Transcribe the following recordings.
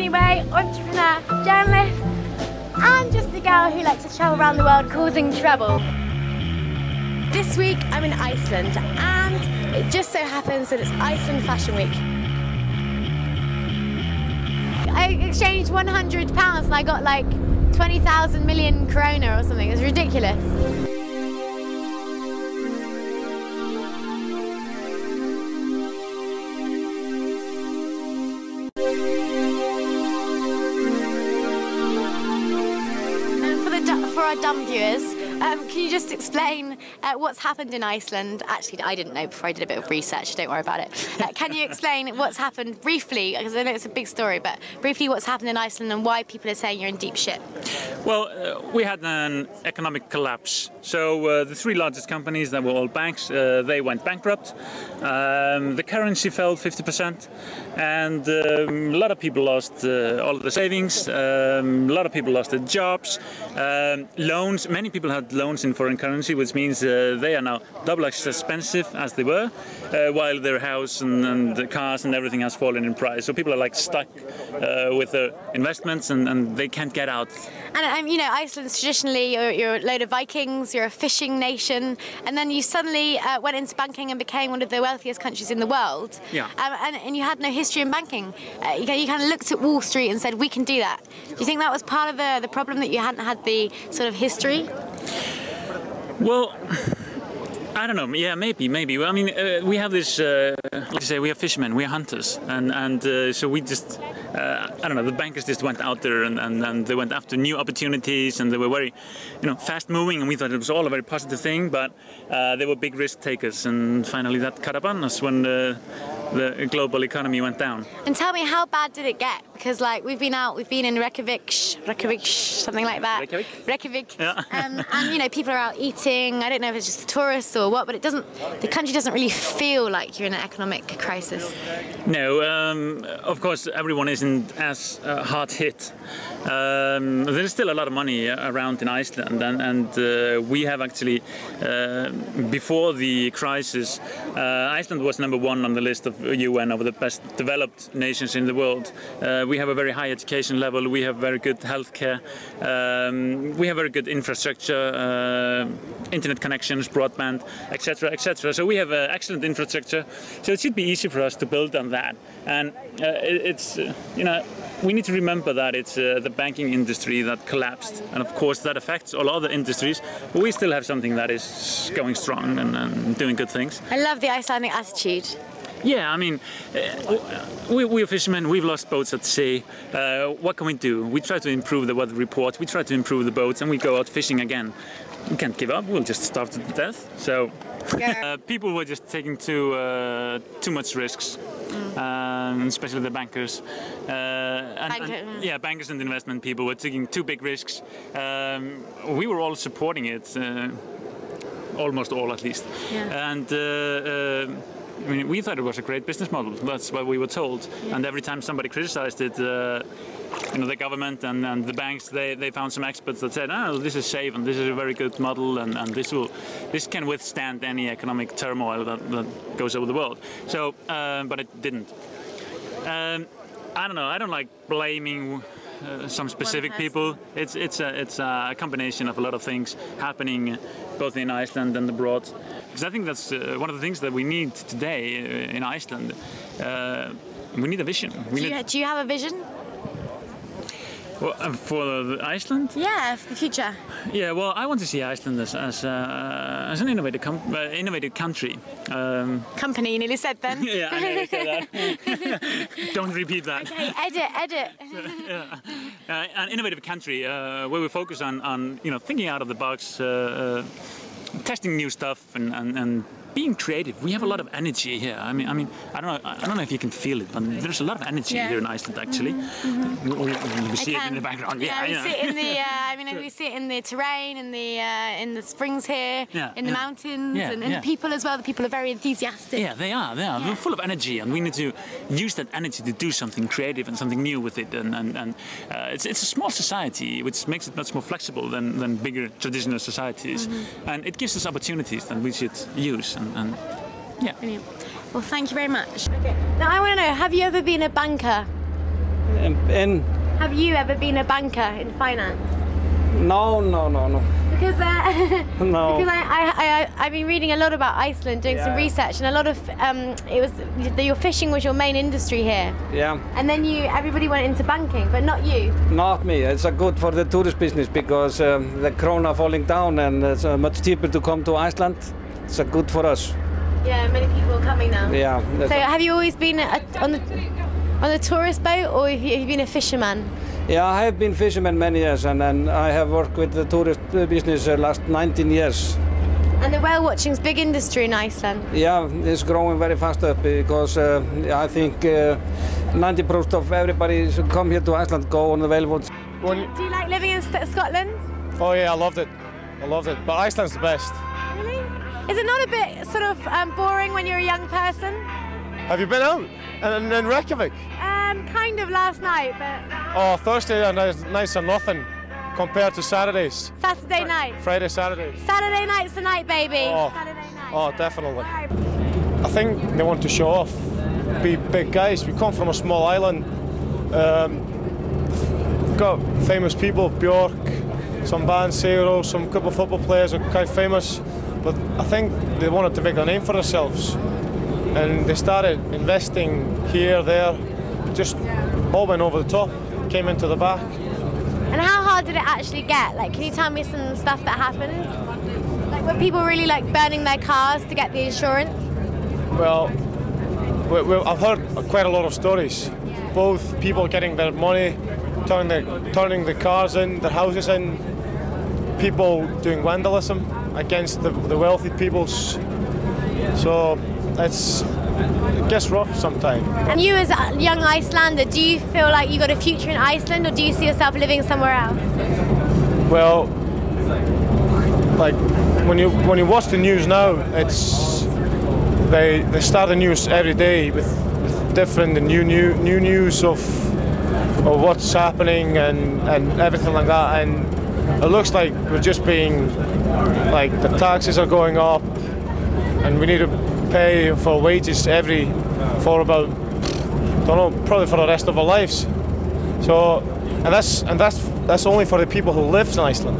anyway, entrepreneur, journalist, and just a girl who likes to travel around the world causing trouble. This week I'm in Iceland, and it just so happens that it's Iceland Fashion Week. I exchanged £100 and I got like 20,000 million krona or something. It's ridiculous. For our dumb viewers, can you just explain what's happened in Iceland? Actually, I didn't know before I did a bit of research, don't worry about it. Can you explain what's happened briefly, because I know it's a big story, but briefly what's happened in Iceland and why people are saying you're in deep shit? Well, we had an economic collapse. So the three largest companies that were all banks, they went bankrupt. The currency fell 50%, and a lot of people lost all of their savings. A lot of people lost their jobs. Loans, many people had loans in foreign currency, which means they are now double as expensive as they were, while their house and the cars and everything has fallen in price. So people are like stuck with their investments, and they can't get out. And you know, Iceland's traditionally, you're a load of Vikings, you're a fishing nation, and then you suddenly went into banking and became one of the wealthiest countries in the world. Yeah. And you had no history in banking. You kind of looked at Wall Street and said, we can do that. Do you think that was part of the problem, that you hadn't had the sort of history? Well, I don't know. Yeah, maybe. I mean, we have this. Like you say, we are fishermen, we are hunters, and so we just. I don't know. The bankers just went out there and they went after new opportunities, and they were very, fast moving, and we thought it was all a very positive thing. But they were big risk takers, and finally that caught up on us when the global economy went down. And tell me, how bad did it get? Because like we've been in Reykjavik, something like that. Reykjavik. Yeah. And people are out eating. I don't know if it's just the tourists or what, but the country doesn't really feel like you're in an economic crisis. No, of course everyone isn't as hard hit. There's still a lot of money around in Iceland, and we have actually, before the crisis, Iceland was #1 on the list of UN of the best developed nations in the world. We have a very high education level, we have very good healthcare, we have very good infrastructure, internet connections, broadband, etc., etc. So we have excellent infrastructure, so it should be easy for us to build on that. And it's, we need to remember that it's the banking industry that collapsed, and of course that affects all other industries, but we still have something that is going strong and doing good things. I love the Icelandic attitude. Yeah, I mean, we're fishermen, we've lost boats at sea. What can we do? We try to improve the weather report, we try to improve the boats, and we go out fishing again. We can't give up, we'll just starve to death. So people were just taking too much risks, especially the bankers. Bankers and investment people were taking too big risks. We were all supporting it, almost all at least. Yeah. And I mean, we thought it was a great business model. That's what we were told. Yeah. And every time somebody criticized it, the government and the banks, they found some experts that said, "Oh, this is safe and this is a very good model, and this can withstand any economic turmoil that goes over the world." So, but it didn't. I don't know. I don't like blaming some specific people. It's a combination of a lot of things happening both in Iceland and abroad. Because I think that's one of the things that we need today in Iceland. We need a vision. Do you have a vision? Well, for Iceland? Yeah, for the future. Yeah, well, I want to see Iceland as an innovative country. Company, you nearly said then. Yeah, I nearly said that. Don't repeat that. Okay, edit. Yeah. An innovative country where we focus on thinking out of the box, testing new stuff, and being creative. We have a lot of energy here. I mean, I don't know if you can feel it, but there's a lot of energy here in Iceland. Actually, we see it in the background. Yeah, we see it in the. we see it in the terrain, in the springs here, in the mountains, and the people as well. The people are very enthusiastic. Yeah, they are. They're full of energy, and we need to use that energy to do something creative and something new with it. And it's a small society, which makes it much more flexible than bigger traditional societies, and it gives us opportunities that we should use. And yeah. Brilliant. Well, thank you very much. Okay. Now I want to know, have you ever been a banker? In? Have you ever been a banker in finance? No. Because No. because I've been reading a lot about Iceland, doing some research, and a lot of your fishing was your main industry here. Yeah. And then everybody went into banking, but not you. Not me. It's good for the tourist business because the krona falling down and it's much cheaper to come to Iceland. It's good for us. Yeah, many people are coming now. Yeah. So have you always been on the tourist boat, or have you been a fisherman? Yeah, I have been fisherman many years, and I have worked with the tourist business the last 19 years. And the whale watching is a big industry in Iceland. Yeah, it's growing very fast up because I think 90% of everybody who come here to Iceland go on the whale watch. Do you like living in Scotland? Oh yeah, I loved it. But Iceland's the best. Really? Is it not a bit sort of boring when you're a young person? Have you been out in Reykjavik? Kind of last night, but... Oh, Thursday nights are nothing compared to Saturdays. Saturday night. Friday, Saturday. Saturday night's the night, baby. Oh, Saturday night. Oh, definitely. I think they want to show off, be big guys. We come from a small island. We've got famous people, Björk, some bands, Seiro, some couple of football players are quite famous. But I think they wanted to make a name for themselves. And they started investing here, there, just all went over the top, came into the back. And how hard did it actually get? Like, can you tell me some stuff that happened? Like, were people really like burning their cars to get the insurance? Well, I've heard quite a lot of stories. Both people getting their money, turning the cars in, their houses in, people doing vandalism against the wealthy peoples. So it gets rough sometimes. And you as a young Icelander, do you feel like you got a future in Iceland, or do you see yourself living somewhere else? Well, like when you watch the news now, they start the news every day with different and new news of what's happening and everything like that, and it looks like we're just being like the taxes are going up, and we need to pay for wages for about, don't know, probably for the rest of our lives. So, and that's only for the people who live in Iceland.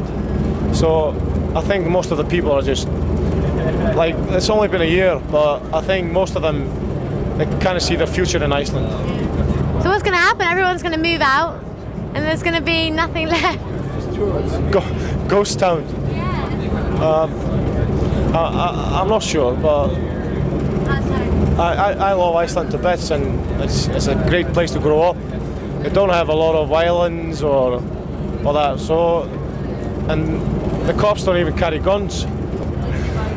So I think most of the people are just like, it's only been a year, but I think most of them, they kind of see their future in Iceland. So what's going to happen? Everyone's going to move out, and there's going to be nothing left. Ghost town. Yeah. I'm not sure, but I love Iceland to bits, and it's a great place to grow up. They don't have a lot of islands or that, so, and the cops don't even carry guns.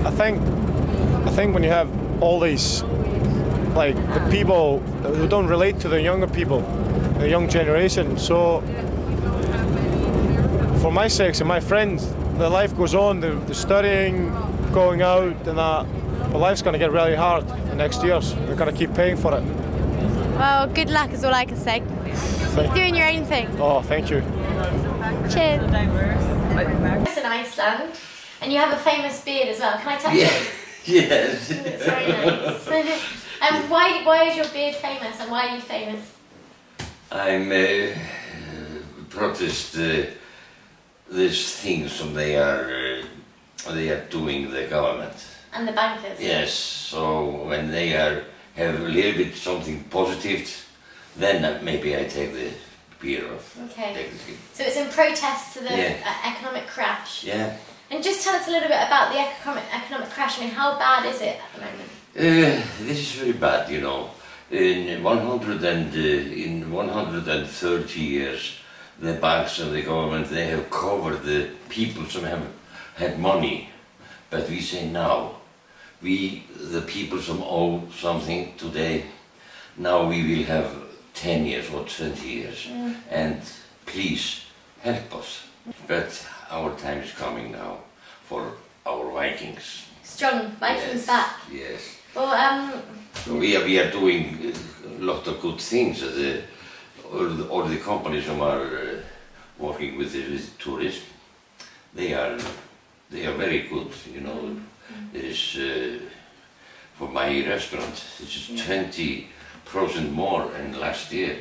I think when you have all these, like the people who don't relate to the younger people, the young generation, so for my sakes and my friends, the life goes on, the studying, going out and that, but life's going to get really hard the next years. We're going to keep paying for it. Well, good luck is all I can say. Keep doing your own thing. Oh, thank you. Cheers. It's in Iceland, and you have a famous beard as well. Can I touch it? Yes. It's very nice. And why is your beard famous, and why are you famous? I'm protest these things they are doing the government. And the bankers. Yes. So when they have a little bit something positive, then maybe I take the beer off. Okay. Technically. So it's in protest to the economic crash. Yeah. And just tell us a little bit about the economic crash. I mean, how bad is it at the moment? This is very bad, you know. In 130 years, the banks and the government, they have covered the people who have had money. But we say now, the people who owe something today, now we will have 10 years or 20 years. And please help us. But our time is coming now for our Vikings. Strong Vikings Yes, back. Yes. Well, So we are doing a lot of good things. All the companies who are working with tourism, they are very good. You know, there is for my restaurant, it's 20% more than last year.